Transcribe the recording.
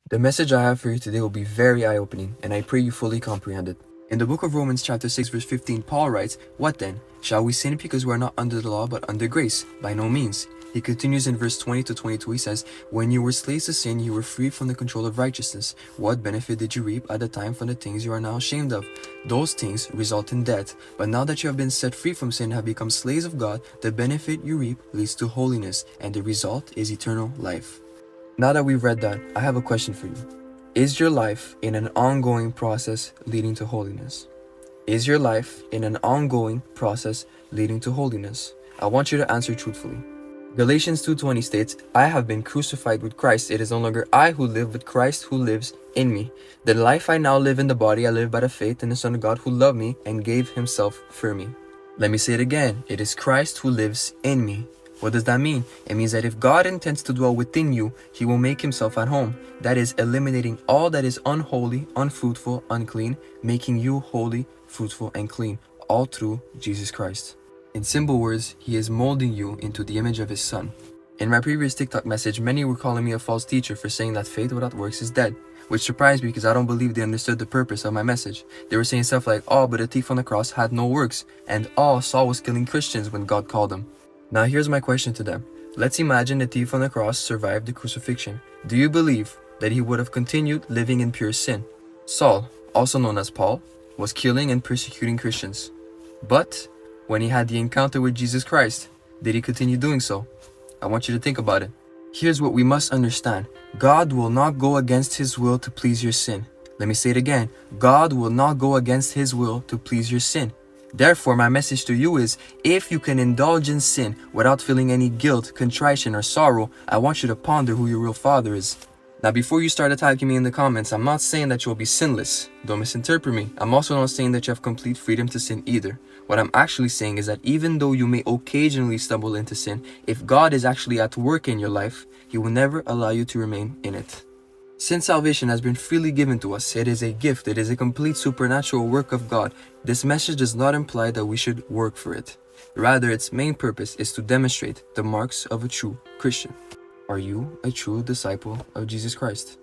The message I have for you today will be very eye-opening, and I pray you fully comprehend it. In the book of Romans chapter 6 verse 15, Paul writes, "What then? Shall we sin because we are not under the law but under grace? By no means." He continues in verse 20 to 22, he says, "When you were slaves to sin, you were free from the control of righteousness. What benefit did you reap at the time from the things you are now ashamed of? Those things result in death. But now that you have been set free from sin and have become slaves of God, the benefit you reap leads to holiness, and the result is eternal life." Now that we've read that, I have a question for you. Is your life in an ongoing process leading to holiness? Is your life in an ongoing process leading to holiness? I want you to answer truthfully. Galatians 2:20 states, "I have been crucified with Christ. It is no longer I who live, but Christ who lives in me. The life I now live in the body, I live by the faith in the Son of God who loved me and gave himself for me." Let me say it again. It is Christ who lives in me. What does that mean? It means that if God intends to dwell within you, he will make himself at home. That is, eliminating all that is unholy, unfruitful, unclean, making you holy, fruitful, and clean, all through Jesus Christ. In simple words, he is molding you into the image of his Son. In my previous TikTok message, many were calling me a false teacher for saying that faith without works is dead, which surprised me because I don't believe they understood the purpose of my message. They were saying stuff like, "Oh, but the thief on the cross had no works," and "Oh, Saul was killing Christians when God called him." Now here's my question to them. Let's imagine the thief on the cross survived the crucifixion. Do you believe that he would have continued living in pure sin? Saul, also known as Paul, was killing and persecuting Christians. But when he had the encounter with Jesus Christ, did he continue doing so? I want you to think about it. Here's what we must understand. God will not go against his will to please your sin. Let me say it again. God will not go against his will to please your sin. Therefore, my message to you is, if you can indulge in sin without feeling any guilt, contrition, or sorrow, I want you to ponder who your real father is. Now, before you start attacking me in the comments, I'm not saying that you'll be sinless. Don't misinterpret me. I'm also not saying that you have complete freedom to sin either. What I'm actually saying is that even though you may occasionally stumble into sin, if God is actually at work in your life, he will never allow you to remain in it. Since salvation has been freely given to us, it is a gift, it is a complete supernatural work of God. This message does not imply that we should work for it. Rather, its main purpose is to demonstrate the marks of a true Christian. Are you a true disciple of Jesus Christ?